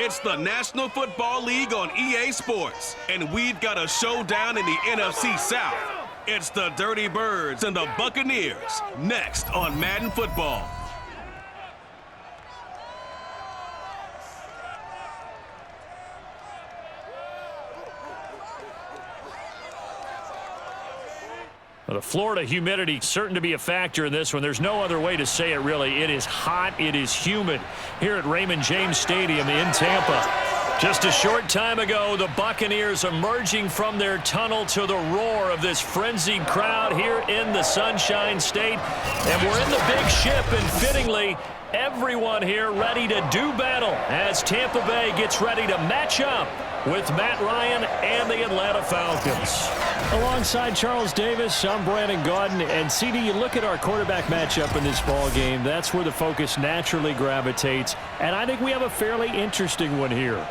It's the National Football League on EA Sports, and we've got a showdown in the NFC South. It's the Dirty Birds and the Buccaneers, next on Madden Football. The Florida humidity certain to be a factor in this one. There's no other way to say it, really. It is hot. It is humid here at Raymond James Stadium in Tampa. Just a short time ago, the Buccaneers emerging from their tunnel to the roar of this frenzied crowd here in the Sunshine State. And we're in the big ship, and fittingly, everyone here ready to do battle as Tampa Bay gets ready to match up with Matt Ryan and the Atlanta Falcons. Alongside Charles Davis, I'm Brandon Gaudin. And CD, you look at our quarterback matchup in this ball game, that's where the focus naturally gravitates. And I think we have a fairly interesting one here.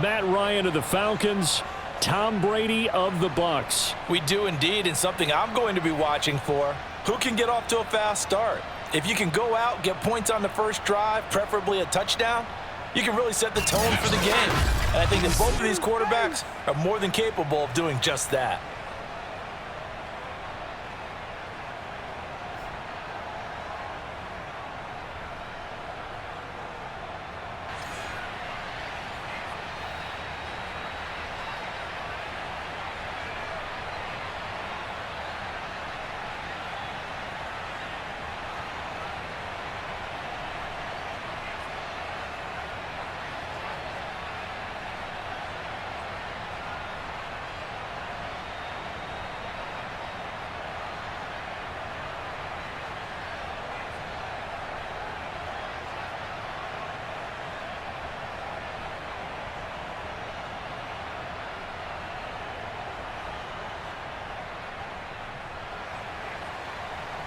Matt Ryan of the Falcons, Tom Brady of the Bucs. We do indeed, and something I'm going to be watching for. Who can get off to a fast start? If you can go out, get points on the first drive, preferably a touchdown, you can really set the tone for the game. And I think that both of these quarterbacks are more than capable of doing just that.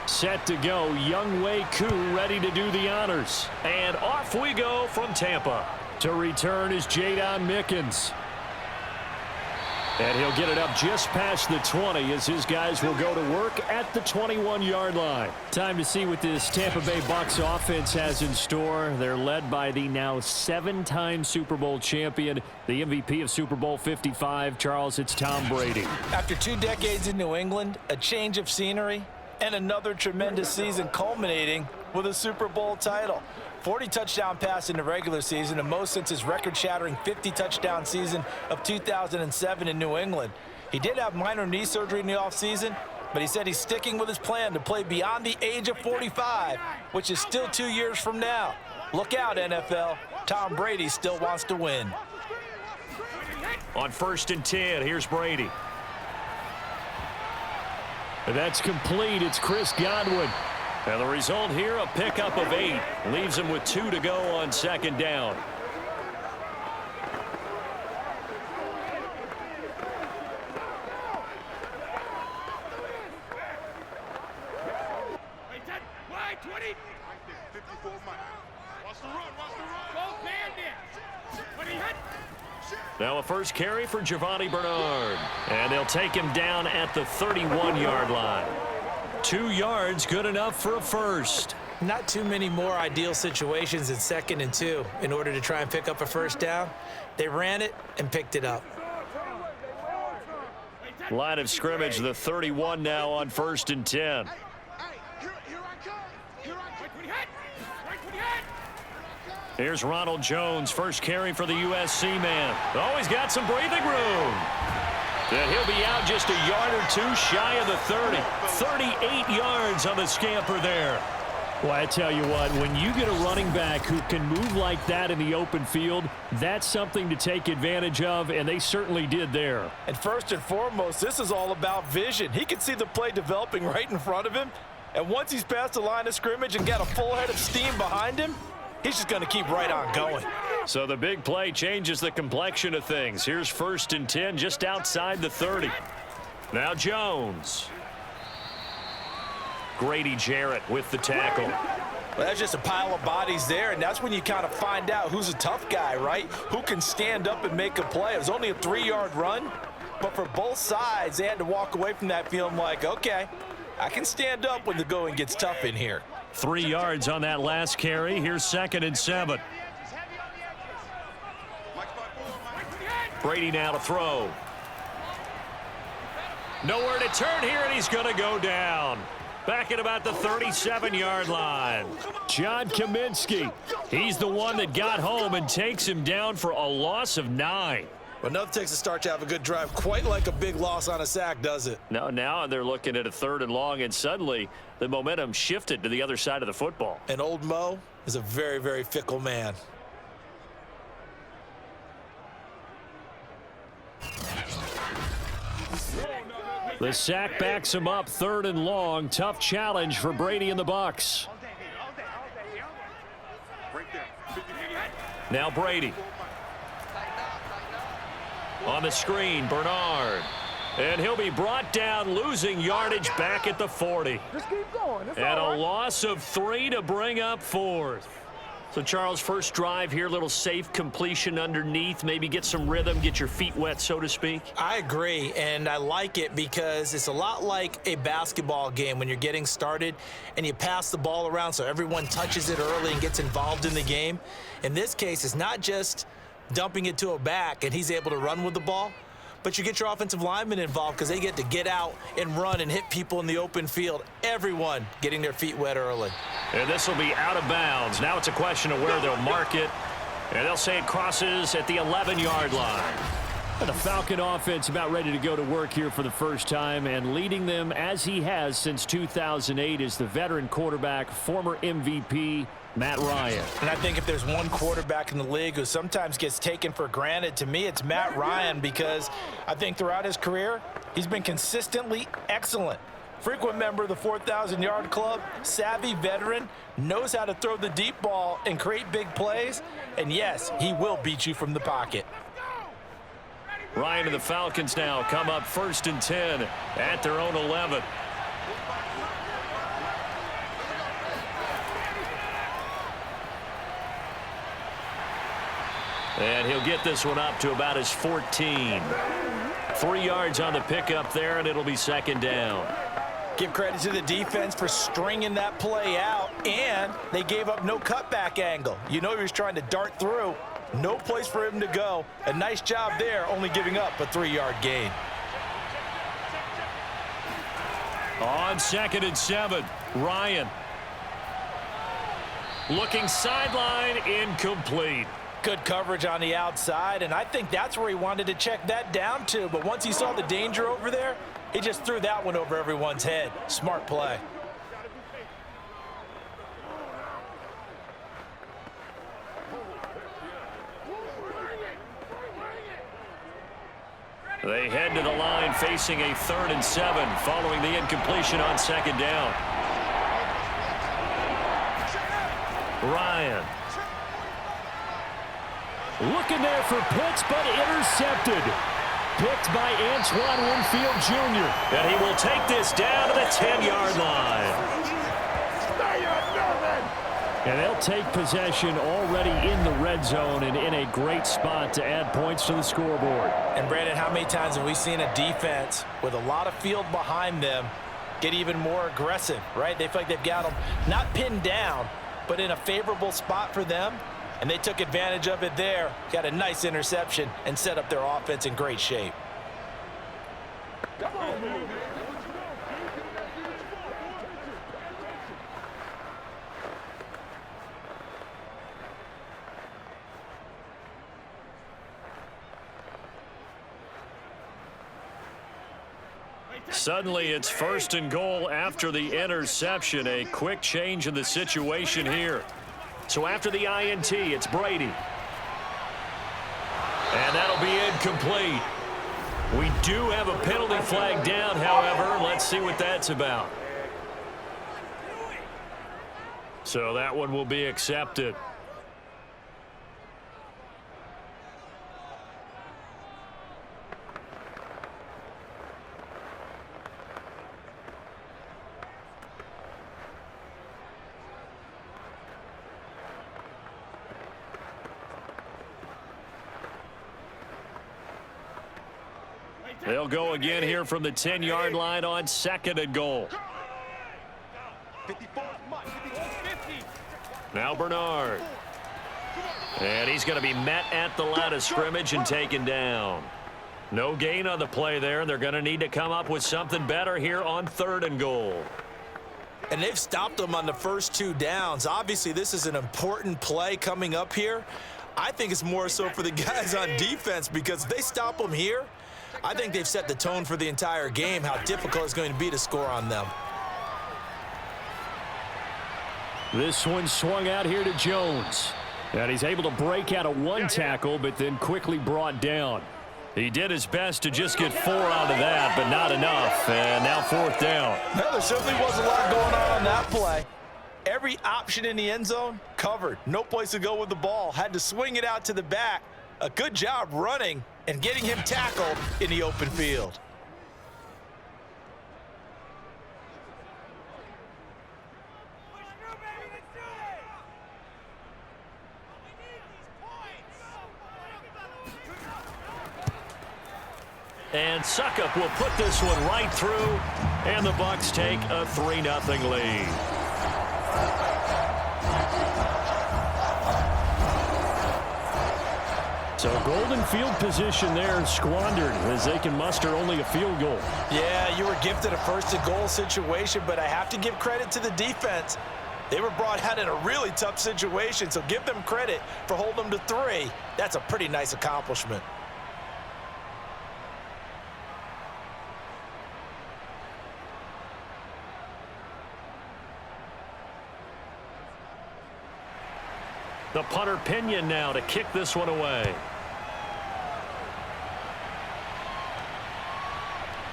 Set to go, Young Wei Koo ready to do the honors. And off we go from Tampa. To return is Jadon Mickens. And he'll get it up just past the 20 as his guys will go to work at the 21-yard line. Time to see what this Tampa Bay Bucs offense has in store. They're led by the now 7-time Super Bowl champion, the MVP of Super Bowl 55. Charles, it's Tom Brady. After 2 decades in New England, a change of scenery, and another tremendous season culminating with a Super Bowl title. 40 touchdown pass in the regular season, and most since his record-shattering 50-touchdown season of 2007 in New England. He did have minor knee surgery in the offseason, but he said he's sticking with his plan to play beyond the age of 45, which is still 2 years from now. Look out, NFL. Tom Brady still wants to win. On 1st and 10, here's Brady. That's complete. It's Chris Godwin. And the result here, a pickup of 8. Leaves him with 2 to go on 2nd down. Now a first carry for Giovanni Bernard. And they'll take him down at the 31-yard line. 2 yards, good enough for a first. Not too many more ideal situations in 2nd and 2 in order to try and pick up a first down. They ran it and picked it up. Line of scrimmage, the 31 now on 1st and 10. Here's Ronald Jones, first carry for the USC man. Oh, he's got some breathing room. And he'll be out just a yard or 2 shy of the 30. 38 yards on the scamper there. Well, I tell you what, when you get a running back who can move like that in the open field, that's something to take advantage of, and they certainly did there. And first and foremost, this is all about vision. He can see the play developing right in front of him, and once he's past the line of scrimmage and got a full head of steam behind him, he's just going to keep right on going. So the big play changes the complexion of things. Here's 1st and 10 just outside the 30. Now Jones. Grady Jarrett with the tackle. Well, that's just a pile of bodies there, and that's when you kind of find out who's a tough guy, right? Who can stand up and make a play. It was only a 3-yard run, but for both sides, they had to walk away from that feeling like, okay, I can stand up when the going gets tough in here. 3 yards on that last carry. Here's 2nd and 7. Brady now to throw. Nowhere to turn here, and he's going to go down. Back at about the 37-yard line. John Kaminsky, he's the one that got home and takes him down for a loss of 9. Well, nothing takes a start to have a good drive, quite like a big loss on a sack, does it? No, now they're looking at a 3rd and long, and suddenly the momentum shifted to the other side of the football. And old Mo is a very, very fickle man. The sack backs him up, 3rd and long. Tough challenge for Brady and the Bucs. Now Brady. On the screen, Bernard. And he'll be brought down, losing yardage back at the 40. Just keep going. It's And all a right. loss of 3 to bring up 4th. So, Charles, first drive here, little safe completion underneath. Maybe get some rhythm, get your feet wet, so to speak. I agree, and I like it because it's a lot like a basketball game when you're getting started and you pass the ball around so everyone touches it early and gets involved in the game. In this case, it's not just dumping it to a back and he's able to run with the ball, but you get your offensive linemen involved because they get to get out and run and hit people in the open field. Everyone getting their feet wet early. And this will be out of bounds. Now it's a question of where they'll mark it. And they'll say it crosses at the 11-yard line. The Falcon offense about ready to go to work here for the first time, and leading them as he has since 2008 is the veteran quarterback, former MVP, Matt Ryan. And I think if there's one quarterback in the league who sometimes gets taken for granted, to me it's Matt Ryan, because I think throughout his career he's been consistently excellent. Frequent member of the 4,000-yard club, savvy veteran, knows how to throw the deep ball and create big plays, and yes, he will beat you from the pocket. Ryan and the Falcons now come up 1st and 10 at their own 11. And he'll get this one up to about his 14. 3 yards on the pickup there, and it'll be 2nd down. Give credit to the defense for stringing that play out, and they gave up no cutback angle. You know he was trying to dart through. No place for him to go. A nice job there, only giving up a 3-yard gain. On 2nd and 7, Ryan. Looking sideline, incomplete. Good coverage on the outside, and I think that's where he wanted to check that down to. But once he saw the danger over there, he just threw that one over everyone's head. Smart play. They head to the line facing a 3rd and 7 following the incompletion on 2nd down. Ryan. Looking there for Pitts, but intercepted. Picked by Antoine Winfield Jr. And he will take this down to the 10-yard line. And they'll take possession already in the red zone and in a great spot to add points to the scoreboard. And Brandon, how many times have we seen a defense with a lot of field behind them get even more aggressive, right? They feel like they've got them not pinned down, but in a favorable spot for them. And they took advantage of it there, got a nice interception, and set up their offense in great shape. Suddenly it's 1st and goal after the interception. A quick change in the situation here. So after the INT, it's Brady. And that'll be incomplete. We do have a penalty flag down, however. Let's see what that's about. So that one will be accepted. They'll go again here from the 10-yard line on 2nd and goal. Now Bernard. And he's going to be met at the line of scrimmage and taken down. No gain on the play there. They're going to need to come up with something better here on 3rd and goal. And they've stopped them on the first 2 downs. Obviously, this is an important play coming up here. I think it's more so for the guys on defense because if they stop them here, I think they've set the tone for the entire game, how difficult it's going to be to score on them. This one swung out here to Jones. And he's able to break out of 1 tackle, but then quickly brought down. He did his best to just get 4 out of that, but not enough. And now 4th down. No, there certainly was a lot going on that play. Every option in the end zone covered. No place to go with the ball. Had to swing it out to the back. A good job running and getting him tackled in the open field. And Suckup will put this one right through, and the Bucs take a 3-0 lead. So golden field position there squandered as they can muster only a field goal. Yeah, you were gifted a 1st and goal situation, but I have to give credit to the defense. They were brought out in a really tough situation, so give them credit for holding them to 3. That's a pretty nice accomplishment. The punter Pinion now to kick this one away.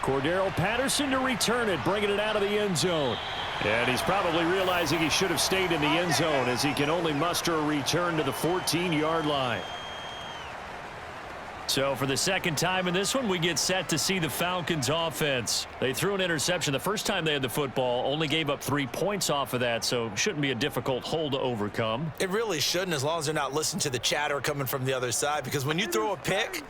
Cordero Patterson to return it, bringing it out of the end zone. And he's probably realizing he should have stayed in the end zone as he can only muster a return to the 14-yard line. So for the second time in this one, we get set to see the Falcons offense. They threw an interception the first time they had the football, only gave up 3 points off of that, so shouldn't be a difficult hole to overcome. It really shouldn't, as long as they're not listening to the chatter coming from the other side, because when you throw a pick,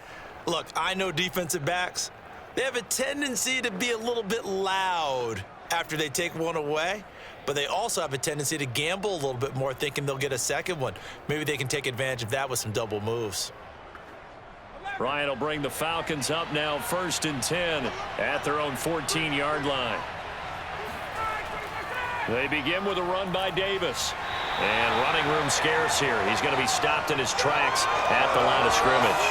look, I know defensive backs, they have a tendency to be a little bit loud after they take one away, but they also have a tendency to gamble a little bit more, thinking they'll get a second one. Maybe they can take advantage of that with some double moves. Ryan will bring the Falcons up now 1st and 10 at their own 14-yard line. They begin with a run by Davis. And running room scarce here. He's going to be stopped in his tracks at the line of scrimmage.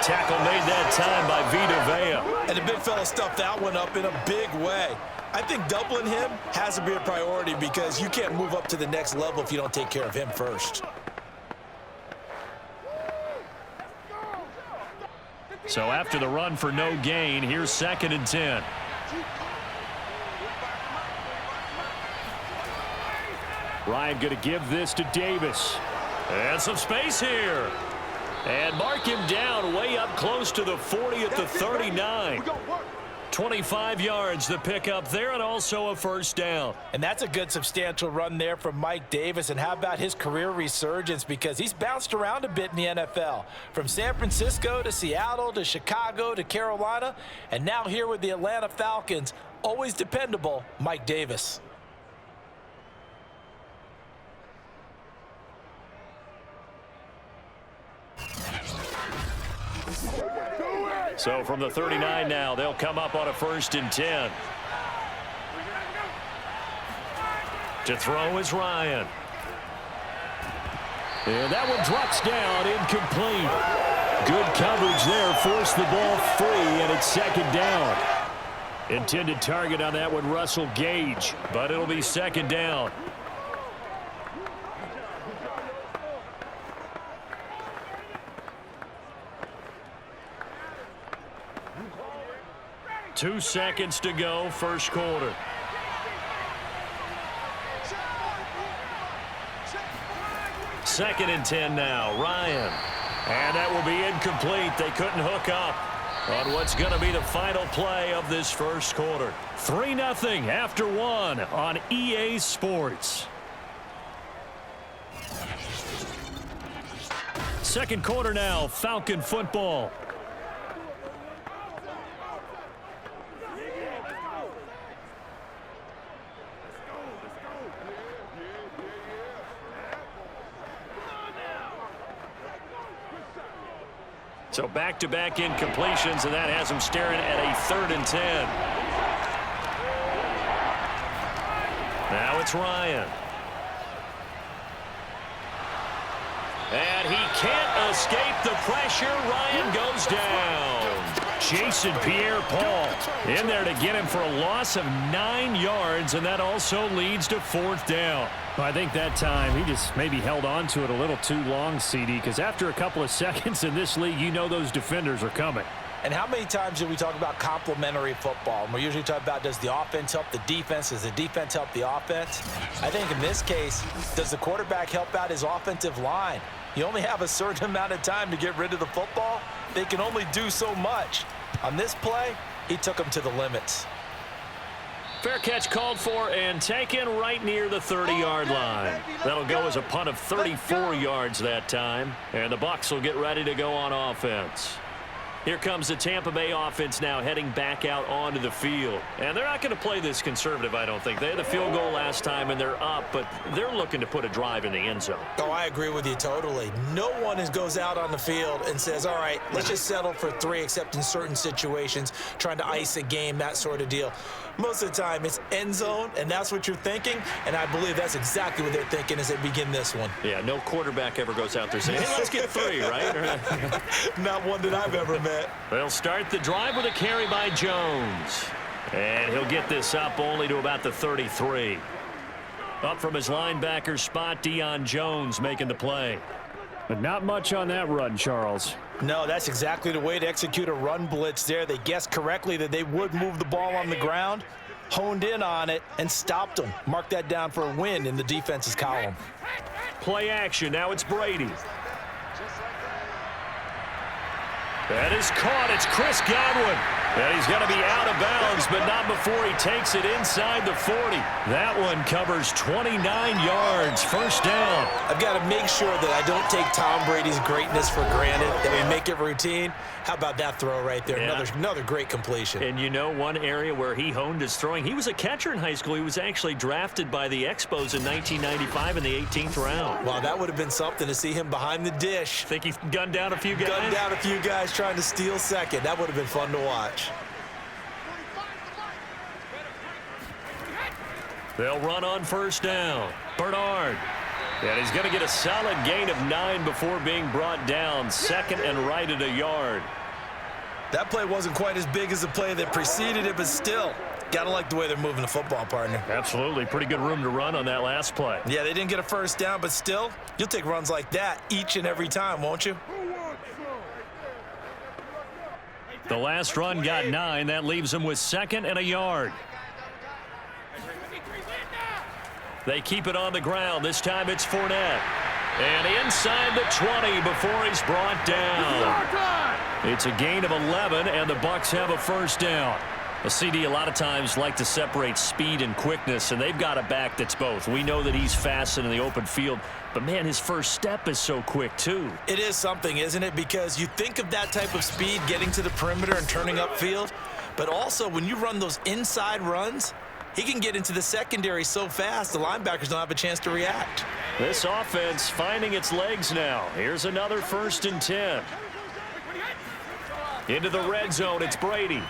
Tackle made that time by Vita Vea. And the big fella stuffed that one up in a big way. I think doubling him has to be a priority because you can't move up to the next level if you don't take care of him first. So after the run for no gain, here's 2nd and 10. Ryan going to give this to Davis. And some space here. And mark him down way up close to the 40 at the 39. 25 yards the pickup there, and also a 1st down. And that's a good substantial run there from Mike Davis. And how about his career resurgence, because he's bounced around a bit in the NFL. From San Francisco to Seattle to Chicago to Carolina, and now here with the Atlanta Falcons, always dependable Mike Davis. So from the 39 now, they'll come up on a 1st and 10. To throw is Ryan. And that one drops down, incomplete. Good coverage there, forced the ball free, and it's 2nd down. Intended target on that one, Russell Gage. But it'll be 2nd down. Two seconds to go, 1st quarter. Second and 10 now, Ryan. And that will be incomplete. They couldn't hook up on what's going to be the final play of this 1st quarter. 3-0 after 1 on EA Sports. 2nd quarter now, Falcon football. So back-to-back incompletions, and that has him staring at a 3rd and 10. Now it's Ryan. And he can't escape the pressure. Ryan goes down. Jason Pierre-Paul in there to get him for a loss of 9 yards, and that also leads to 4th down. Well, I think that time he just maybe held on to it a little too long, CD, because after a couple of seconds in this league, you know those defenders are coming. And how many times do we talk about complementary football? And we're usually talking about, does the offense help the defense? Does the defense help the offense? I think in this case, does the quarterback help out his offensive line? You only have a certain amount of time to get rid of the football. They can only do so much. On this play, he took them to the limits. Fair catch called for and taken right near the 30-yard line. That'll go as a punt of 34 yards that time. And the Bucs will get ready to go on offense. Here comes the Tampa Bay offense now heading back out onto the field. And they're not going to play this conservative, I don't think. They had the field goal last time, and they're up, but they're looking to put a drive in the end zone. Oh, I agree with you totally. No one goes out on the field and says, all right, let's just settle for 3, except in certain situations, trying to ice a game, that sort of deal. Most of the time, it's end zone, and that's what you're thinking, and I believe that's exactly what they're thinking as they begin this one. Yeah, no quarterback ever goes out there saying, hey, let's get 3, right? Not one that I've ever met. They'll start the drive with a carry by Jones. And he'll get this up only to about the 33. Up from his linebacker spot, Deion Jones making the play. But not much on that run, Charles. No, that's exactly the way to execute a run blitz there. They guessed correctly that they would move the ball on the ground, honed in on it, and stopped them. Mark that down for a win in the defense's column. Play action. Now it's Brady. That is caught. It's Chris Godwin. And he's going to be out of bounds, but not before he takes it inside the 40. That one covers 29 yards. First down. I've got to make sure that I don't take Tom Brady's greatness for granted, that we make it routine. How about that throw right there? Yeah. Another great completion. And you know one area where he honed his throwing, he was a catcher in high school. He was actually drafted by the Expos in 1995 in the 18th round. Wow, that would have been something to see him behind the dish. Think he gunned down a few guys? Gunned down a few guys trying to steal second. That would have been fun to watch. They'll run on first down. Bernard. And he's going to get a solid gain of 9 before being brought down. 2nd and right at a yard. That play wasn't quite as big as the play that preceded it, but still, got to like the way they're moving the football, partner. Absolutely. Pretty good room to run on that last play. Yeah, they didn't get a first down, but still, you'll take runs like that each and every time, won't you? The last run got 9. That leaves them with 2nd and a yard. They keep it on the ground. This time it's Fournette. And inside the 20 before he's brought down. It's a gain of 11, and the Bucs have a first down. A CD a lot of times like to separate speed and quickness, and they've got a back that's both. We know that he's fast in the open field, but, man, his first step is so quick, too. It is something, isn't it? Because you think of that type of speed getting to the perimeter and turning upfield, but also when you run those inside runs, he can get into the secondary so fast the linebackers don't have a chance to react. This offense finding its legs now. Here's another 1st and 10. Into the red zone, it's Brady.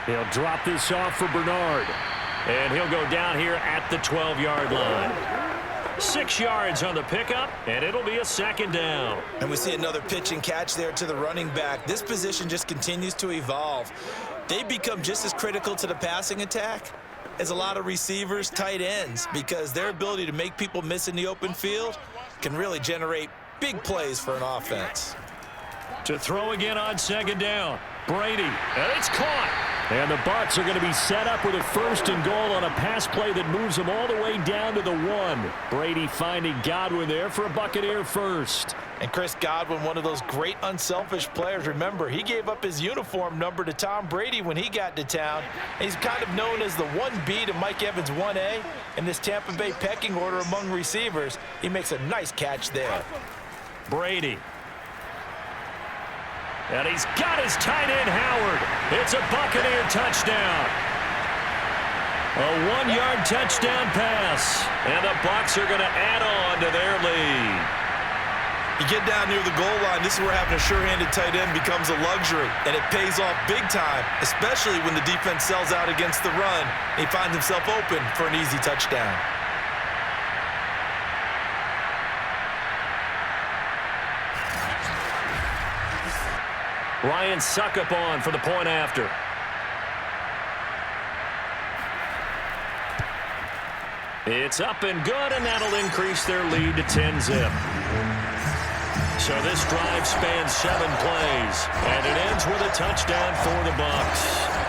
He'll drop this off for Bernard. And he'll go down here at the 12-yard line. 6 yards on the pickup, and it'll be a 2nd down. And we see another pitch and catch there to the running back. This position just continues to evolve. They become just as critical to the passing attack as a lot of receivers, tight ends, because their ability to make people miss in the open field can really generate big plays for an offense. To throw again on 2nd down. Brady, and it's caught. And the Bucs are going to be set up with a 1st and goal on a pass play that moves them all the way down to the 1. Brady finding Godwin there for a Buccaneer first. And Chris Godwin, one of those great unselfish players. Remember, he gave up his uniform number to Tom Brady when he got to town. He's kind of known as the 1B to Mike Evans' 1A in this Tampa Bay pecking order among receivers. He makes a nice catch there. Brady. And he's got his tight end, Howard. It's a Buccaneer touchdown. A 1-yard touchdown pass. And the Bucs are going to add on to their lead. You get down near the goal line, this is where having a sure-handed tight end becomes a luxury, and it pays off big time, especially when the defense sells out against the run, and he finds himself open for an easy touchdown. Ryan Suckup on for the point after. It's up and good, and that'll increase their lead to 10-zip. So this drive spans 7 plays, and it ends with a touchdown for the Bucs.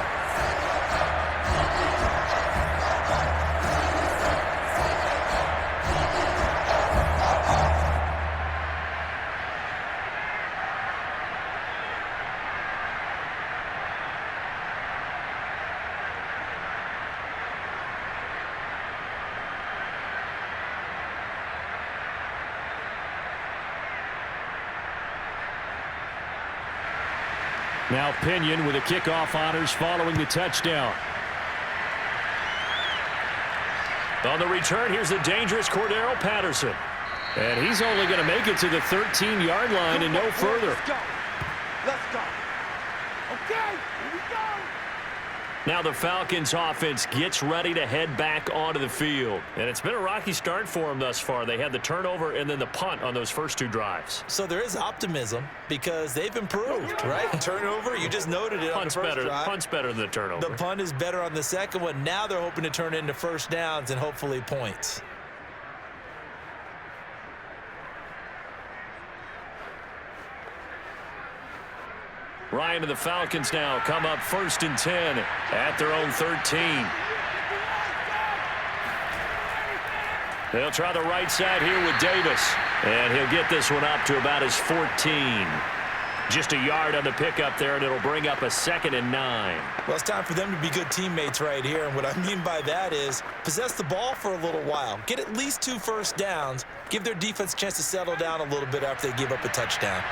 Now Pinion with the kickoff honors following the touchdown. On the return, here's the dangerous Cordero Patterson. And he's only going to make it to the 13-yard line and no further. Let's go. Let's go. Okay, here we go. Now the Falcons offense gets ready to head back onto the field. And it's been a rocky start for them thus far. They had the turnover and then the punt on those first 2 drives. So there is optimism because they've improved, right? Turnover, you just noted it on the first drive. Punt's better than the turnover. The punt is better on the second one. Now they're hoping to turn it into first downs and hopefully points. Ryan and the Falcons now come up 1st and 10 at their own 13. They'll try the right side here with Davis. And he'll get this one up to about his 14. Just a yard on the pickup there, and it'll bring up a 2nd and 9. Well, it's time for them to be good teammates right here. And what I mean by that is possess the ball for a little while. Get at least 2 first downs. Give their defense a chance to settle down a little bit after they give up a touchdown.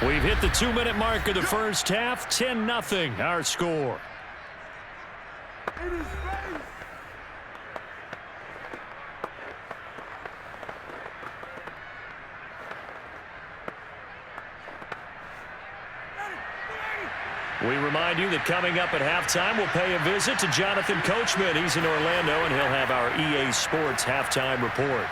We've hit the 2-minute mark of the first half. 10-0 our score. We remind you that coming up at halftime, we'll pay a visit to Jonathan Coachman. He's in Orlando, and he'll have our EA Sports halftime report.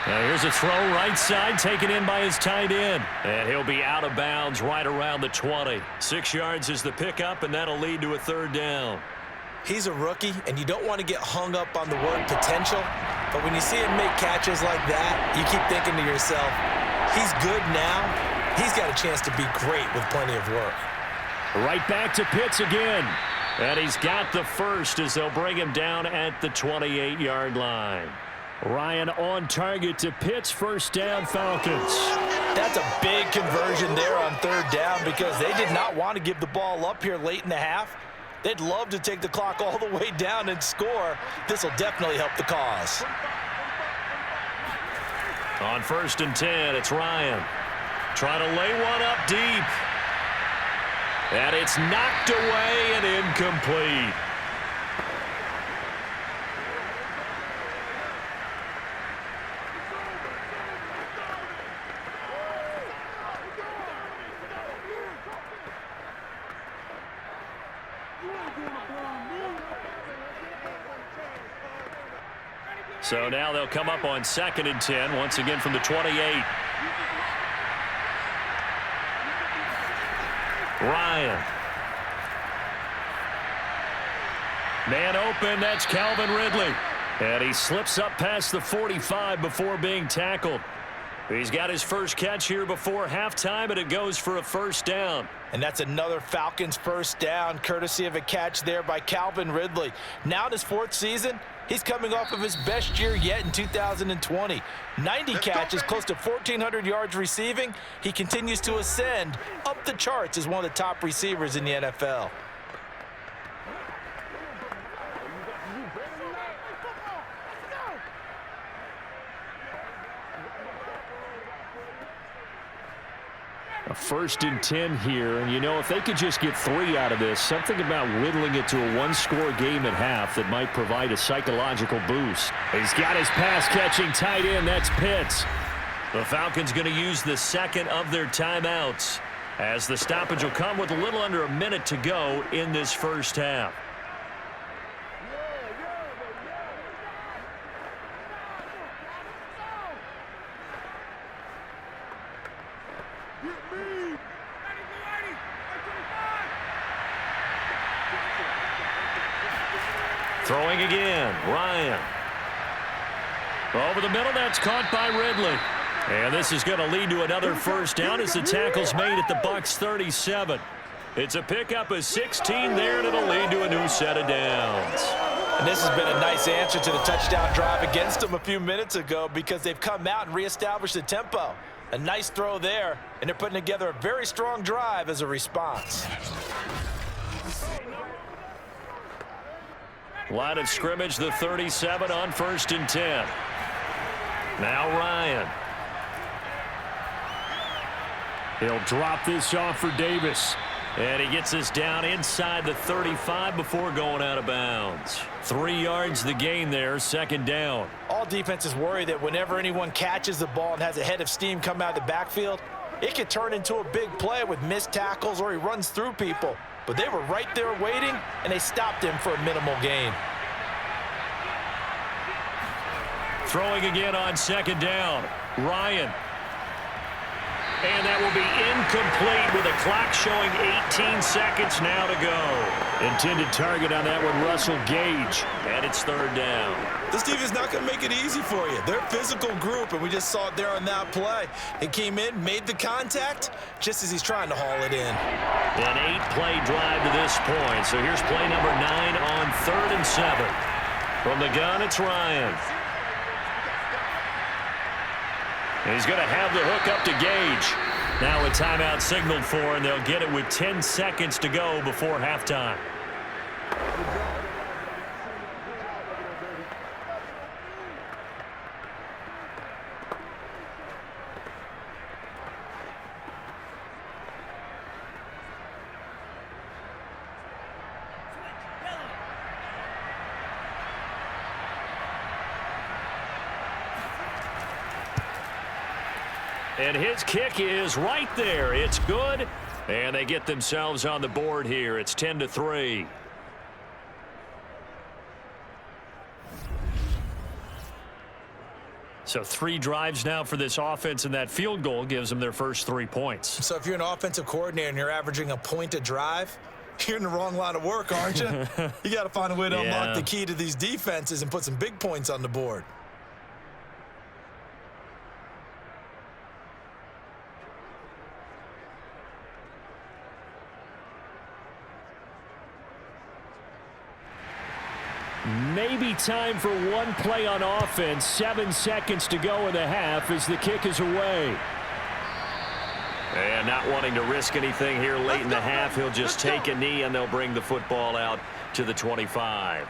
Now here's a throw right side taken in by his tight end. And he'll be out of bounds right around the 20. 6 yards is the pickup, and that'll lead to a 3rd down. He's a rookie, and you don't want to get hung up on the word potential. But when you see him make catches like that, you keep thinking to yourself, he's good now. He's got a chance to be great with plenty of work. Right back to Pitts again. And he's got the first as they'll bring him down at the 28-yard line. Ryan on target to Pitts, 1st down Falcons. That's a big conversion there on 3rd down because they did not want to give the ball up here late in the half. They'd love to take the clock all the way down and score. This will definitely help the cause. On 1st and 10, it's Ryan. Trying to lay one up deep. And it's knocked away and incomplete. So now they'll come up on 2nd and 10, once again from the 28. Ryan. Man open, that's Calvin Ridley. And he slips up past the 45 before being tackled. He's got his first catch here before halftime, and it goes for a 1st down. And that's another Falcons 1st down, courtesy of a catch there by Calvin Ridley. Now in his 4th season, he's coming off of his best year yet in 2020. 90 catches, close to 1,400 yards receiving. He continues to ascend up the charts as one of the top receivers in the NFL. A 1st and 10 here, and if they could just get 3 out of this, something about whittling it to a one-score game at half that might provide a psychological boost. He's got his pass-catching tight end. That's Pitts. The Falcons going to use the second of their timeouts, as the stoppage will come with a little under a minute to go in this first half. Throwing again, Ryan. Over the middle, that's caught by Ridley. And this is going to lead to another first down as the tackle's made at the Bucs 37. It's a pickup of 16 there, and it'll lead to a new set of downs. And this has been a nice answer to the touchdown drive against them a few minutes ago, because they've come out and reestablished the tempo. A nice throw there, and they're putting together a very strong drive as a response. Line of scrimmage, the 37 on 1st and 10. Now Ryan. He'll drop this off for Davis. And he gets this down inside the 35 before going out of bounds. 3 yards the gain there, 2nd down. All defenses worry that whenever anyone catches the ball and has a head of steam come out of the backfield, it can turn into a big play with missed tackles or he runs through people. But they were right there waiting, and they stopped him for a minimal gain. Throwing again on 2nd down. Ryan. And that will be incomplete with a clock showing 18 seconds now to go. Intended target on that one, Russell Gage. And it's 3rd down. This defense is not going to make it easy for you. They're a physical group, and we just saw it there on that play. He came in, made the contact, just as he's trying to haul it in. An 8-play drive to this point. So here's play number 9 on 3rd and 7. From the gun, it's Ryan. He's going to have the hook up to Gage. Now a timeout signaled for, and they'll get it with 10 seconds to go before halftime. And his kick is right there. It's good. And they get themselves on the board here. It's 10-3. So 3 drives now for this offense, and that field goal gives them their first 3 points. So if you're an offensive coordinator and you're averaging a point a drive, you're in the wrong line of work, aren't you? You got to find a way to unlock the key to these defenses and put some big points on the board. Maybe time for one play on offense. 7 seconds to go in the half as the kick is away. And not wanting to risk anything here late in the half, he'll just take a knee and they'll bring the football out to the 25.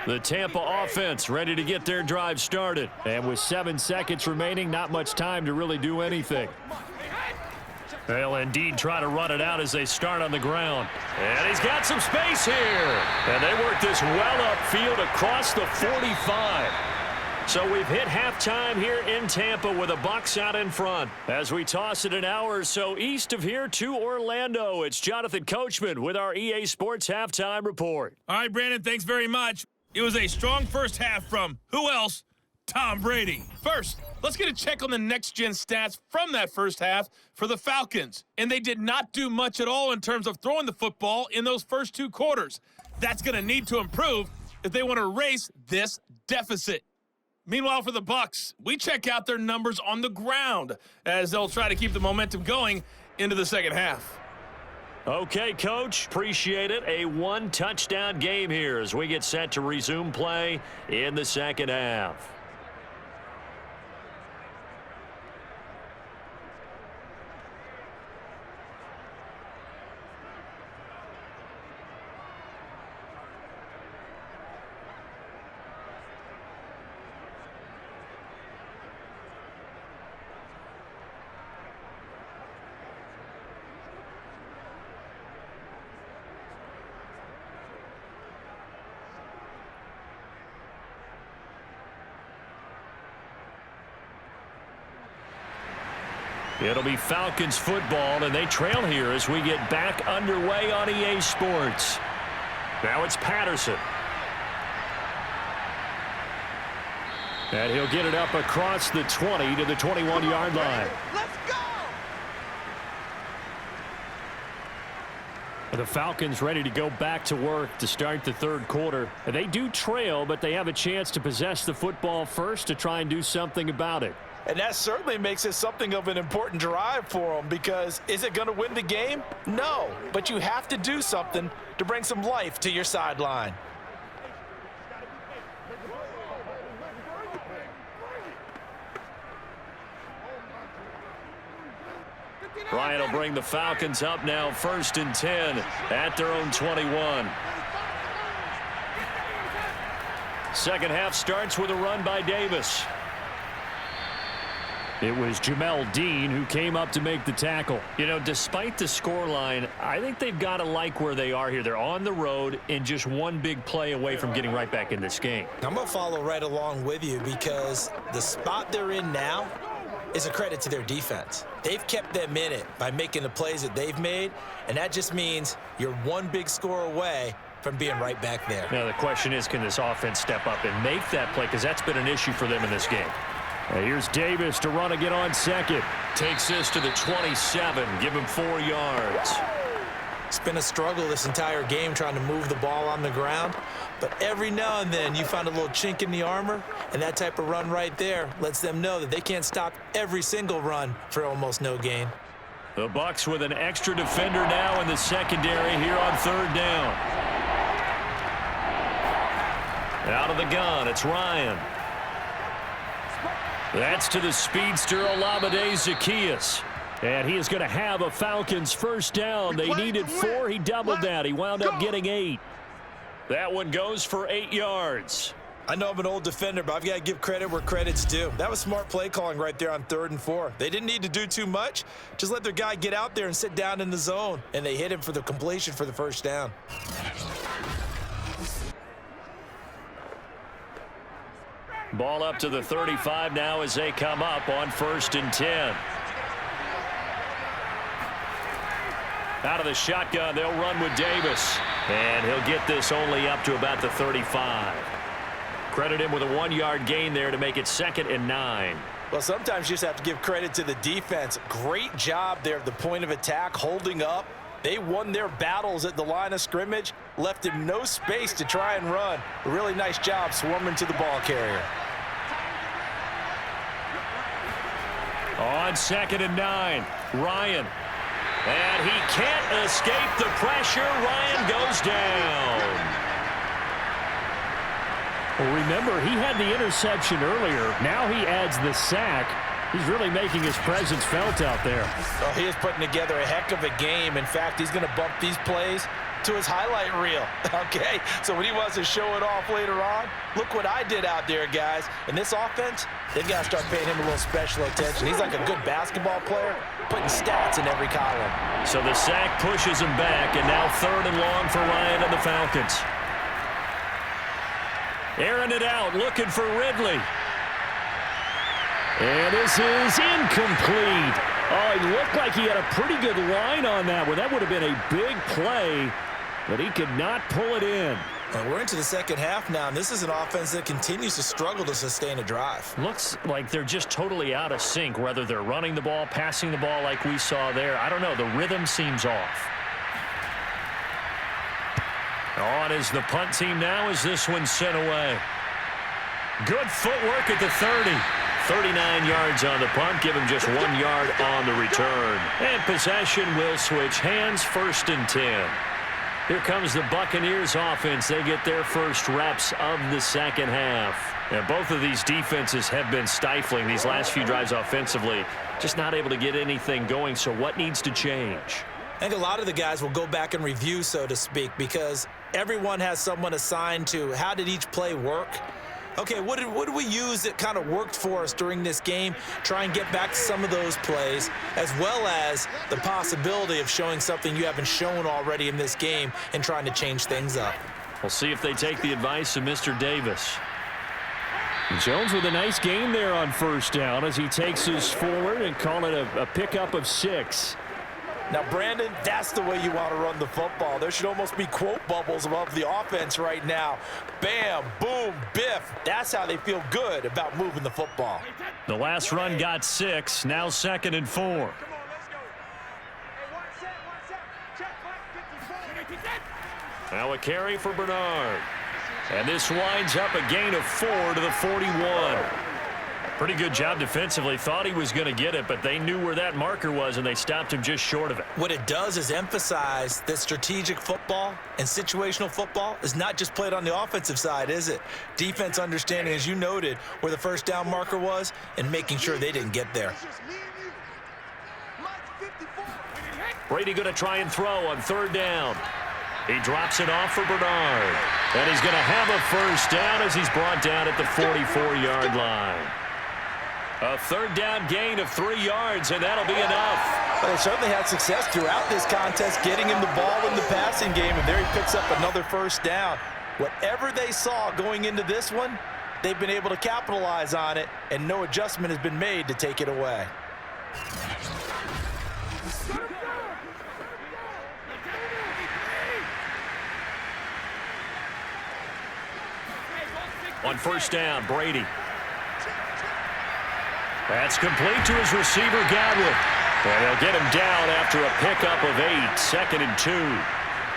The Tampa offense ready to get their drive started. And with 7 seconds remaining, not much time to really do anything. They'll indeed try to run it out as they start on the ground. And he's got some space here. And they work this well upfield across the 45. So we've hit halftime here in Tampa with the Bucs out in front. As we toss it an hour or so east of here to Orlando, it's Jonathan Coachman with our EA Sports Halftime Report. All right, Brandon, thanks very much. It was a strong first half from who else? Tom Brady. First, let's get a check on the next-gen stats from that first half for the Falcons. And they did not do much at all in terms of throwing the football in those first 2 quarters. That's going to need to improve if they want to erase this deficit. Meanwhile, for the Bucs, we check out their numbers on the ground as they'll try to keep the momentum going into the second half. Okay, Coach, appreciate it. A one-touchdown game here as we get set to resume play in the second half. It'll be Falcons football, and they trail here as we get back underway on EA Sports. Now it's Patterson. And he'll get it up across the 20 to the 21-yard line. Let's go! The Falcons ready to go back to work to start the third quarter. They do trail, but they have a chance to possess the football first to try and do something about it. And that certainly makes it something of an important drive for them, because is it going to win the game? No, but you have to do something to bring some life to your sideline. Ryan will bring the Falcons up now 1st and 10 at their own 21. Second half starts with a run by Davis. It was Jamel Dean who came up to make the tackle. You know, despite the scoreline, I think they've got to like where they are here. They're on the road and just one big play away from getting right back in this game. I'm going to follow right along with you, because the spot they're in now is a credit to their defense. They've kept them in it by making the plays that they've made, and that just means you're one big score away from being right back there. Now, the question is, can this offense step up and make that play? Because that's been an issue for them in this game. Here's Davis to run again on second. Takes this to the 27. Give him 4 yards. It's been a struggle this entire game trying to move the ball on the ground. But every now and then you find a little chink in the armor, and that type of run right there lets them know that they can't stop every single run for almost no gain. The Bucs with an extra defender now in the secondary here on 3rd down. Out of the gun, it's Ryan. That's to the speedster, Olamide Zaccheaus. And he is going to have a Falcons first down. They needed 4. He doubled that. He wound up getting 8. That one goes for 8 yards. I know I'm an old defender, but I've got to give credit where credit's due. That was smart play calling right there on 3rd and 4. They didn't need to do too much. Just let their guy get out there and sit down in the zone. And they hit him for the completion for the first down. Ball up to the 35 now as they come up on 1st and 10. Out of the shotgun, they'll run with Davis. And he'll get this only up to about the 35. Credit him with a 1-yard gain there to make it 2nd and 9. Well, sometimes you just have to give credit to the defense. Great job there at the point of attack, holding up. They won their battles at the line of scrimmage, left him no space to try and run. A really nice job swarming to the ball carrier. On 2nd and 9, Ryan. And he can't escape the pressure. Ryan goes down. Well, remember, he had the interception earlier. Now he adds the sack. He's really making his presence felt out there. Oh, he is putting together a heck of a game. In fact, he's going to bump these plays to his highlight reel. Okay, so when he wants to show it off later on, look what I did out there, guys. In this offense, they've got to start paying him a little special attention. He's like a good basketball player, putting stats in every column. So the sack pushes him back, and now 3rd and long for Ryan and the Falcons. Airing it out, looking for Ridley. And this is incomplete. Oh, it looked like he had a pretty good line on that one. That would have been a big play, but he could not pull it in. Well, we're into the second half now, and this is an offense that continues to struggle to sustain a drive. Looks like they're just totally out of sync, whether they're running the ball, passing the ball like we saw there. I don't know. The rhythm seems off. On is the punt team now as this one's sent away. Good footwork at the 30. 39 yards on the punt, give him just 1 yard on the return. And possession will switch hands, 1st and 10. Here comes the Buccaneers offense. They get their first reps of the second half. And both of these defenses have been stifling these last few drives offensively. Just not able to get anything going. So what needs to change? I think a lot of the guys will go back and review, so to speak, because everyone has someone assigned to how did each play work. Okay, what did we use that kind of worked for us during this game? Try and get back to some of those plays, as well as the possibility of showing something you haven't shown already in this game and trying to change things up. We'll see if they take the advice of Mr. Davis. Jones with a nice gain there on 1st down as he takes us forward and call it a pickup of 6. Now, Brandon, that's the way you want to run the football. There should almost be quote bubbles above the offense right now. Bam, boom, biff. That's how they feel good about moving the football. The last run got 6, now 2nd and 4. Now a carry for Bernard. And this winds up a gain of 4 to the 41. Pretty good job defensively. Thought he was going to get it, but they knew where that marker was, and they stopped him just short of it. What it does is emphasize that strategic football and situational football is not just played on the offensive side, is it? Defense understanding, as you noted, where the 1st down marker was and making sure they didn't get there. Brady going to try and throw on 3rd down. He drops it off for Bernard. And he's going to have a 1st down as he's brought down at the 44-yard line. A 3rd down gain of 3 yards, and that'll be enough. Well, they certainly had success throughout this contest, getting him the ball in the passing game, and there he picks up another 1st down. Whatever they saw going into this one, they've been able to capitalize on it, and no adjustment has been made to take it away. On 1st down, Brady. That's complete to his receiver, Godwin. And they'll get him down after a pickup of 8, 2nd and 2.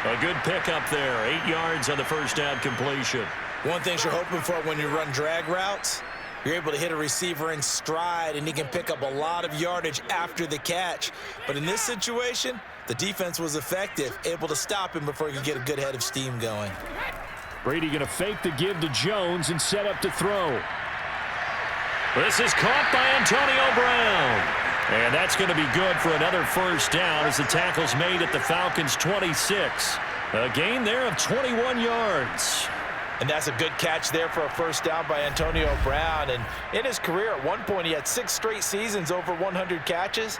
A good pickup there, 8 yards on the 1st down completion. One thing you're hoping for when you run drag routes, you're able to hit a receiver in stride, and he can pick up a lot of yardage after the catch. But in this situation, the defense was effective, able to stop him before he could get a good head of steam going. Brady going to fake the give to Jones and set up to throw. This is caught by Antonio Brown. And that's going to be good for another 1st down as the tackle's made at the Falcons' 26. A gain there of 21 yards. And that's a good catch there for a 1st down by Antonio Brown. And in his career, at one point, he had 6 straight seasons over 100 catches.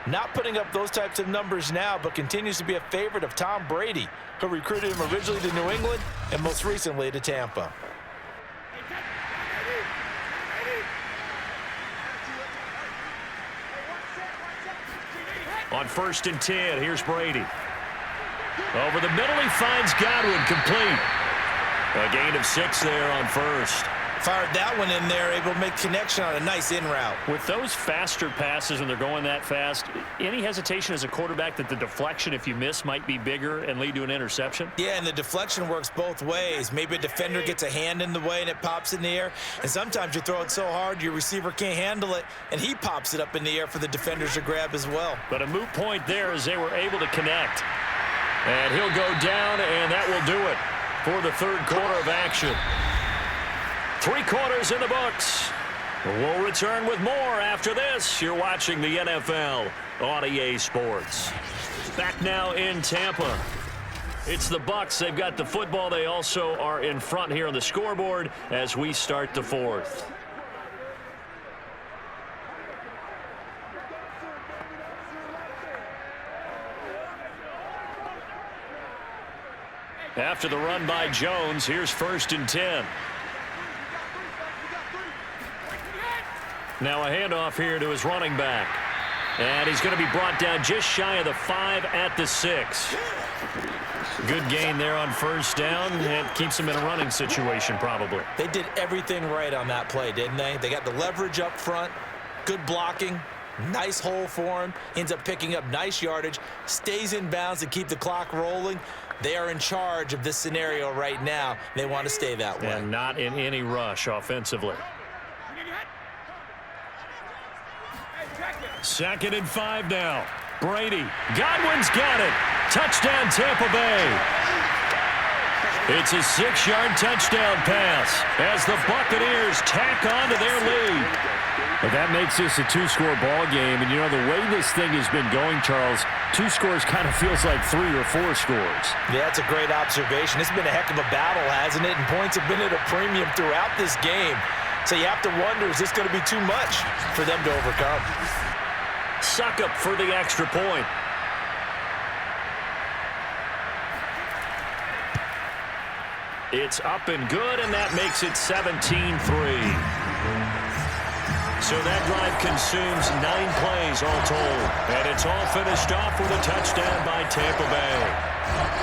Not putting up those types of numbers now, but continues to be a favorite of Tom Brady, who recruited him originally to New England and most recently to Tampa. On 1st and 10, here's Brady. Over the middle, he finds Godwin, complete. A gain of 6 there on 1st. Fired that one in there, able to make connection on a nice in route. With those faster passes when they're going that fast, any hesitation as a quarterback that the deflection, if you miss, might be bigger and lead to an interception? Yeah, and the deflection works both ways. Maybe a defender gets a hand in the way and it pops in the air. And sometimes you throw it so hard your receiver can't handle it, and he pops it up in the air for the defenders to grab as well. But a moot point there as they were able to connect. And he'll go down, and that will do it for the 3rd quarter of action. 3 quarters in the books. We'll return with more after this. You're watching the NFL on EA Sports. Back now in Tampa. It's the Bucs. They've got the football. They also are in front here on the scoreboard as we start the 4th. After the run by Jones, here's 1st and 10. Now a handoff here to his running back. And he's going to be brought down just shy of the 5 at the 6. Good gain there on 1st down. And keeps him in a running situation probably. They did everything right on that play, didn't they? They got the leverage up front, good blocking, nice hole for him, ends up picking up nice yardage, stays in bounds to keep the clock rolling. They are in charge of this scenario right now. They want to stay that way. And not in any rush offensively. 2nd and 5 now. Brady. Godwin's got it. Touchdown, Tampa Bay. It's a 6-yard touchdown pass as the Buccaneers tack on to their lead. But that makes this a 2-score ball game. And, you know, the way this thing has been going, Charles, 2 scores kind of feels like 3 or 4 scores. Yeah, that's a great observation. It's been a heck of a battle, hasn't it? And points have been at a premium throughout this game. So you have to wonder, is this going to be too much for them to overcome? Suckup for the extra point. It's up and good, and that makes it 17-3. So that drive consumes 9 plays all told. And it's all finished off with a touchdown by Tampa Bay.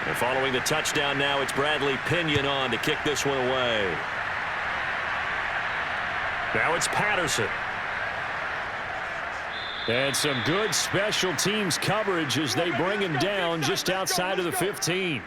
And following the touchdown now, it's Bradley Pinion on to kick this one away. Now it's Patterson. And some good special teams coverage as they bring him down just outside of the 15.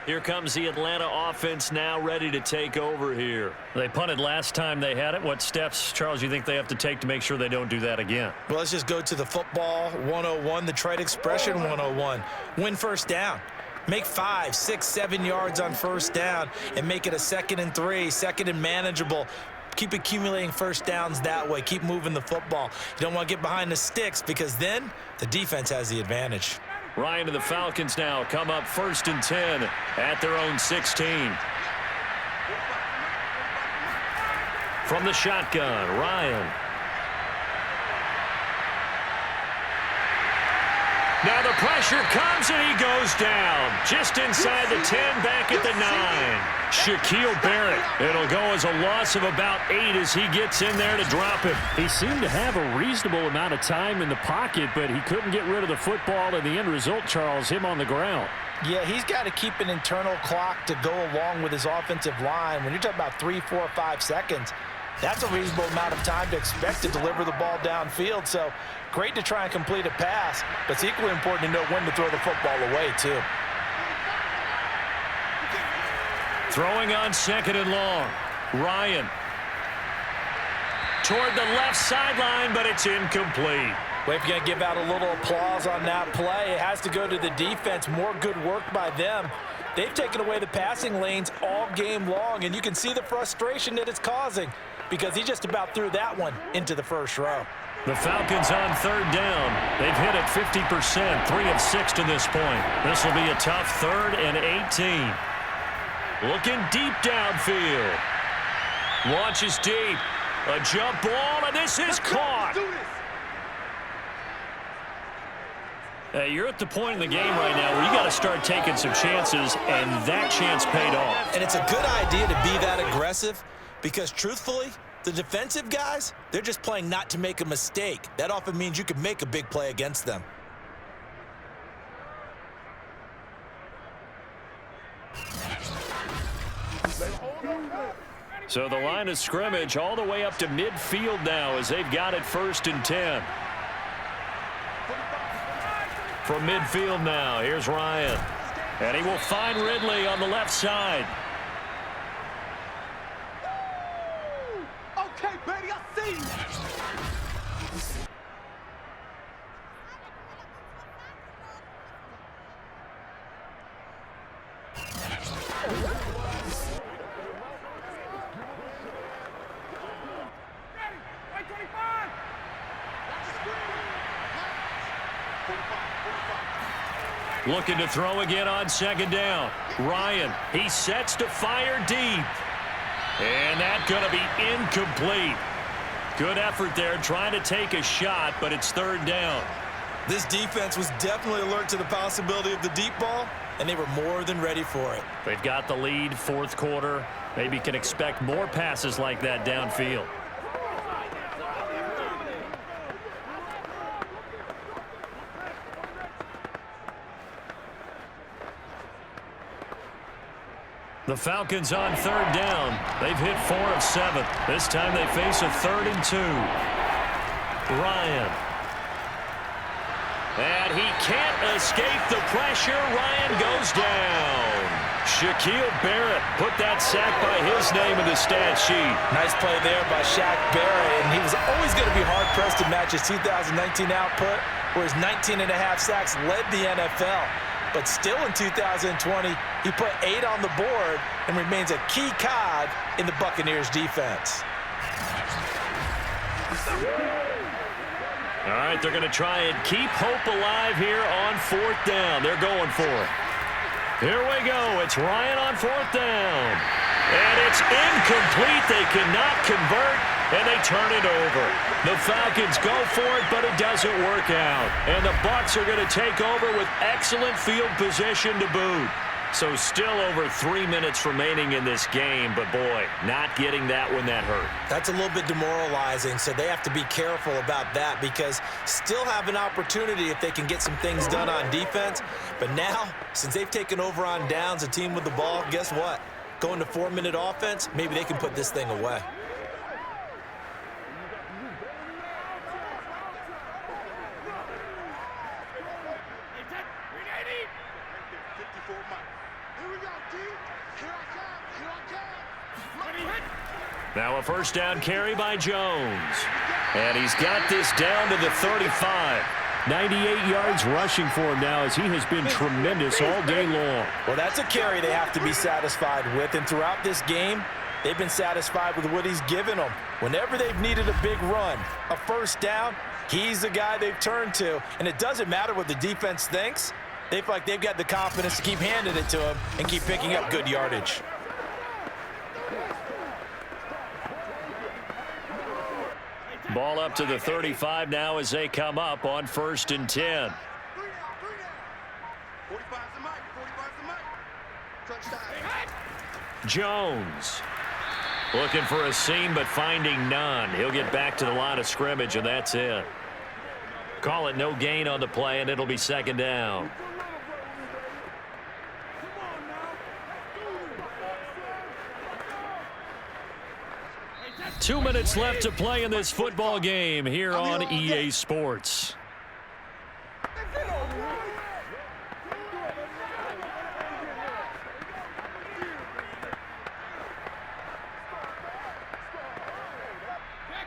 Here comes the Atlanta offense now ready to take over here. They punted last time they had it. What steps, Charles, you think they have to take to make sure they don't do that again? Well, let's just go to the football 101, the trade expression 101. Win first down. Make 5, 6, 7 yards on first down and make it a 2nd and 3, 2nd and manageable. Keep accumulating first downs that way. Keep moving the football. You don't want to get behind the sticks because then the defense has the advantage. Ryan and the Falcons now come up 1st and 10 at their own 16. From the shotgun, Ryan. Now the pressure comes and he goes down. Just inside the 10, back at the 9. Shaquille Barrett. It'll go as a loss of about 8 as he gets in there to drop him. He seemed to have a reasonable amount of time in the pocket, but he couldn't get rid of the football, and the end result, Charles, him on the ground. Yeah, he's got to keep an internal clock to go along with his offensive line. When you're talking about 3, 4, 5 seconds, that's a reasonable amount of time to expect to deliver the ball downfield. So great to try and complete a pass, but it's equally important to know when to throw the football away, too. Throwing on 2nd and long. Ryan. Toward the left sideline, but it's incomplete. Well, if you're going to give out a little applause on that play, it has to go to the defense. More good work by them. They've taken away the passing lanes all game long, and you can see the frustration that it's causing because he just about threw that one into the first row. The Falcons on 3rd down. They've hit it 50%, 3 of 6 to this point. This will be a tough 3rd and 18. Looking deep downfield. Launches deep. A jump ball, and this is caught. You're at the point in the game right now where you got to start taking some chances, and that chance paid off. And it's a good idea to be that aggressive because, truthfully, the defensive guys, they're just playing not to make a mistake. That often means you can make a big play against them. So the line of scrimmage all the way up to midfield now as they've got it 1st and 10. From midfield now, here's Ryan. And he will find Ridley on the left side. Okay, baby, I see you. Looking to throw again on 2nd down. Ryan, he sets to fire deep. And that's going to be incomplete. Good effort there trying to take a shot, but it's 3rd down. This defense was definitely alert to the possibility of the deep ball, and they were more than ready for it. They've got the lead, fourth quarter. Maybe can expect more passes like that downfield. The Falcons on third down. They've hit 4 of 7. This time they face a 3rd and 2. Ryan. And he can't escape the pressure. Ryan goes down. Shaquille Barrett put that sack by his name in the stat sheet. Nice play there by Shaq Barrett, and he was always going to be hard-pressed to match his 2019 output, where his 19.5 sacks led the NFL. But still in 2020, he put 8 on the board and remains a key cog in the Buccaneers defense. All right, they're going to try and keep hope alive here on 4th down. They're going for it. Here we go. It's Ryan on 4th down. And it's incomplete. They cannot convert, and they turn it over. The Falcons go for it, but it doesn't work out. And the Bucs are going to take over with excellent field position to boot. So still over 3 minutes remaining in this game, but boy, not getting that when that hurt. That's a little bit demoralizing, so they have to be careful about that because still have an opportunity if they can get some things done on defense. But now, since they've taken over on downs, a team with the ball, guess what? Going to 4-minute offense, maybe they can put this thing away. Now a first down carry by Jones. And he's got this down to the 35. 98 yards rushing for him now as he has been tremendous all day long. Well, that's a carry they have to be satisfied with. And throughout this game, they've been satisfied with what he's given them. Whenever they've needed a big run, a first down, he's the guy they've turned to. And it doesn't matter what the defense thinks. They feel like they've got the confidence to keep handing it to him and keep picking up good yardage. Ball up to the 35 now as they come up on 1st and 10. Jones looking for a seam but finding none. He'll get back to the line of scrimmage, and that's it. Call it no gain on the play, and it'll be 2nd down. Two minutes left to play in this football game here on EA Sports.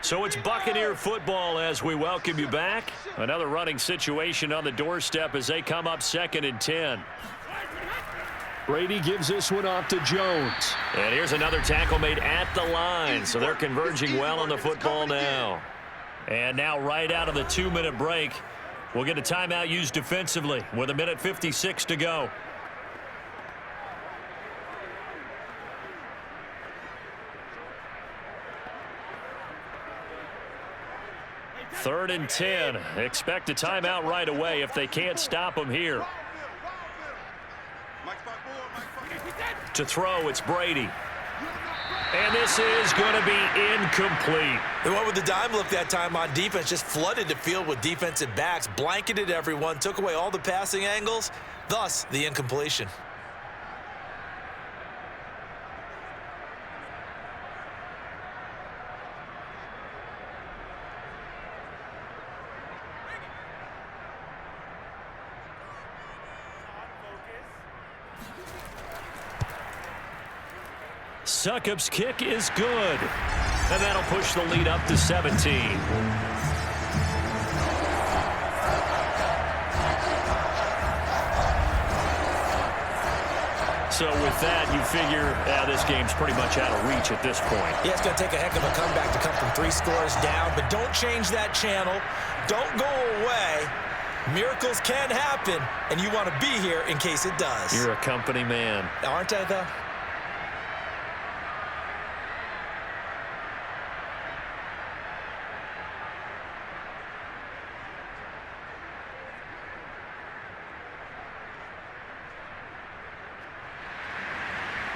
So it's Buccaneer football as we welcome you back. Another running situation on the doorstep as they come up 2nd and 10. Brady gives this one off to Jones. And here's another tackle made at the line. So they're converging well on the football now. And now right out of the 2-minute break, we'll get a timeout used defensively with 1:56 to go. Third and 10. Expect a timeout right away if they can't stop them here. To throw, it's Brady. And this is going to be incomplete. They went with the dime look that time on defense, just flooded the field with defensive backs, blanketed everyone, took away all the passing angles, thus the incompletion. Succop's kick is good. And that'll push the lead up to 17. So with that, you figure this game's pretty much out of reach at this point. Yeah, it's going to take a heck of a comeback to come from 3 scores down, but don't change that channel. Don't go away. Miracles can happen, and you want to be here in case it does. You're a company man. Aren't I, though?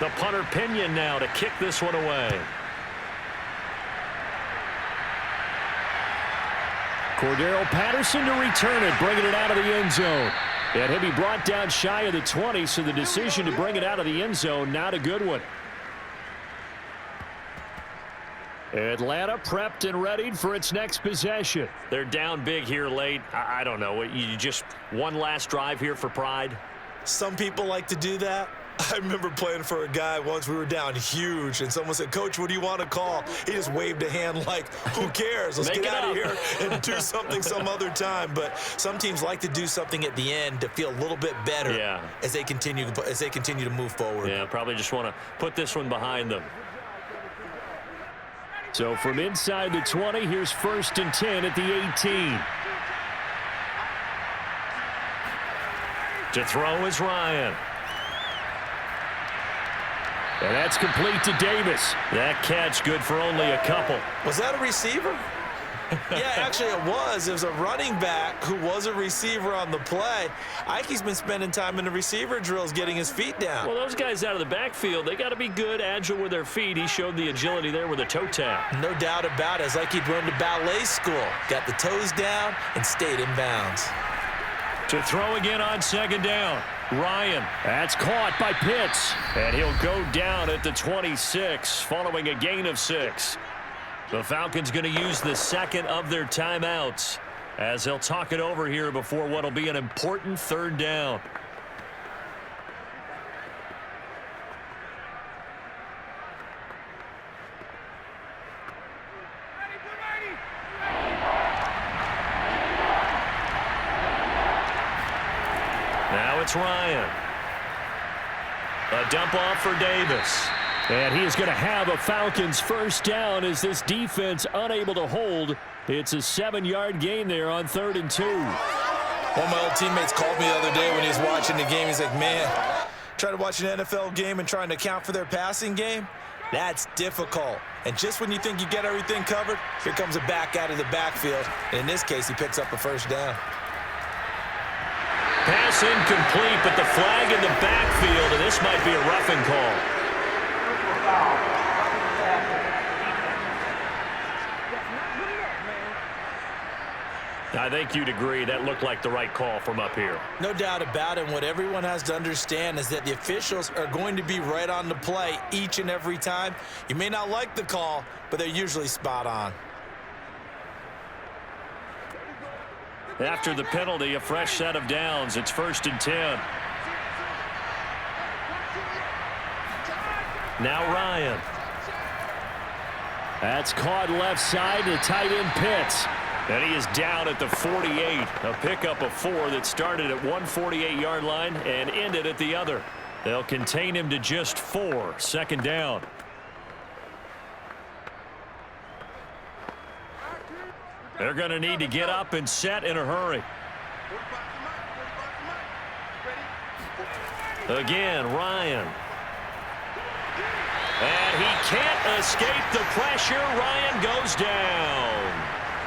The punter Pinion now to kick this one away. Cordero Patterson to return it, bringing it out of the end zone. And he'll be brought down shy of the 20, so the decision to bring it out of the end zone, not a good one. Atlanta prepped and readied for its next possession. They're down big here late. I don't know. You just one last drive here for pride? Some people like to do that. I remember playing for a guy once. We were down huge, and someone said, "Coach, what do you want to call?" He just waved a hand like, who cares? Let's get out of here and do something some other time. But some teams like to do something at the end to feel a little bit better as they continue to move forward. Yeah, probably just want to put this one behind them. So from inside the 20, here's 1st and 10 at the 18. To throw is Ryan. And that's complete to Davis. That catch good for only a couple. Was that a receiver? Yeah, actually it was. It was a running back who was a receiver on the play. Ike's been spending time in the receiver drills getting his feet down. Well, those guys out of the backfield, they got to be good, agile with their feet. He showed the agility there with a toe tap. No doubt about it. It's like he'd run to ballet school. Got the toes down and stayed in bounds. To throw again on 2nd down. Ryan, that's caught by Pitts. And he'll go down at the 26 following a gain of 6. The Falcons going to use the second of their timeouts as they'll talk it over here before what will be an important 3rd down. Now it's Ryan. A dump off for Davis. And he is going to have a Falcons 1st down as this defense unable to hold. It's a 7-yard gain there on 3rd and 2. One of my old teammates called me the other day when he was watching the game. He's like, man, trying to watch an NFL game and trying to account for their passing game, that's difficult. And just when you think you get everything covered, here comes a back out of the backfield. And in this case, he picks up a 1st down. Pass incomplete, but the flag in the backfield, and this might be a roughing call. I think you'd agree that looked like the right call from up here. No doubt about it. And what everyone has to understand is that the officials are going to be right on the play each and every time. You may not like the call, but they're usually spot on. After the penalty, a fresh set of downs. It's 1st and 10. Now Ryan. That's caught left side to tight end Pitts. And he is down at the 48. A pickup of 4 that started at 148-yard line and ended at the other. They'll contain him to just 4. 2nd down. They're going to need to get up and set in a hurry. Again, Ryan. And he can't escape the pressure. Ryan goes down.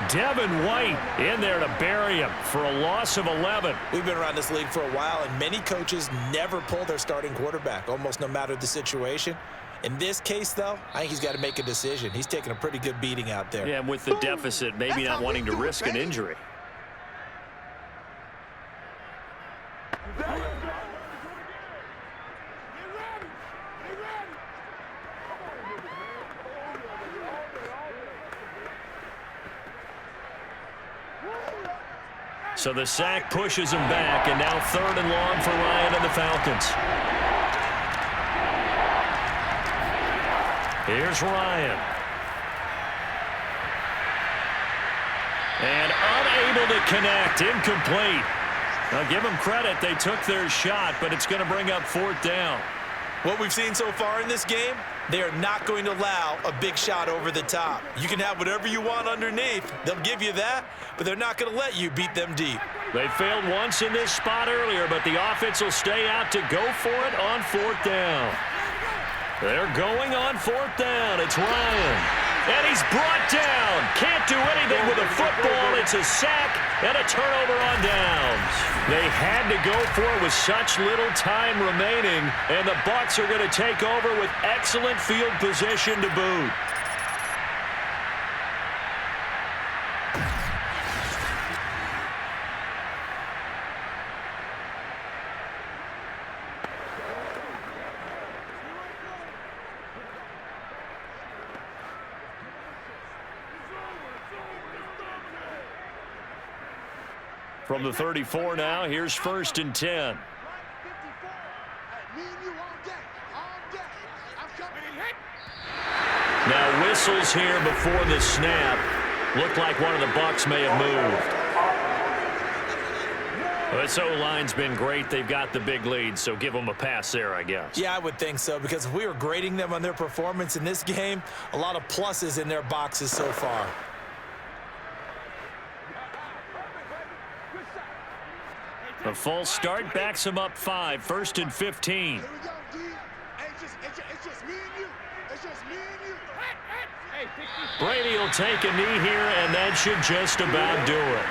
Devin White in there to bury him for a loss of 11. We've been around this league for a while, and many coaches never pull their starting quarterback, almost no matter the situation. In this case, though, I think he's got to make a decision. He's taking a pretty good beating out there. Yeah, and with the deficit, maybe not wanting to risk an injury. So the sack pushes him back, and now 3rd and long for Ryan and the Falcons. Here's Ryan. And unable to connect, incomplete. Now give them credit, they took their shot, but it's going to bring up 4th down. What we've seen so far in this game, they are not going to allow a big shot over the top. You can have whatever you want underneath. They'll give you that, but they're not going to let you beat them deep. They failed once in this spot earlier, but the offense will stay out to go for it on 4th down. They're going on 4th down. It's Ryan. And he's brought down. Can't do anything with a football. It's a sack and a turnover on downs. They had to go for it with such little time remaining, and the Bucs are going to take over with excellent field position to boot. From the 34 now, here's 1st and 10. Now whistles here before the snap. Looked like one of the Bucs may have moved. Well, this O-line's been great. They've got the big lead, so give them a pass there, I guess. Yeah, I would think so, because if we were grading them on their performance in this game, a lot of pluses in their boxes so far. A false start backs him up 5, 1st and 15. Brady will take a knee here, and that should just about do it.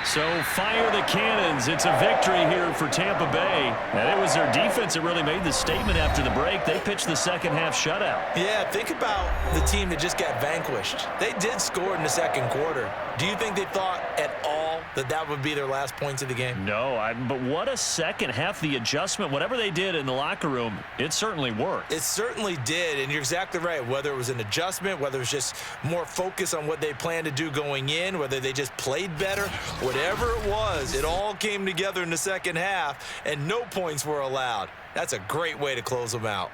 So fire the cannons. It's a victory here for Tampa Bay. And it was their defense that really made the statement after the break. They pitched the second half shutout. Yeah, think about the team that just got vanquished. They did score in the second quarter. Do you think they thought at all that that would be their last points of the game? No, but what a second half. The adjustment, whatever they did in the locker room, it certainly worked. It certainly did, and you're exactly right. Whether it was an adjustment, whether it was just more focus on what they planned to do going in, whether they just played better, whatever it was, it all came together in the second half, and no points were allowed. That's a great way to close them out.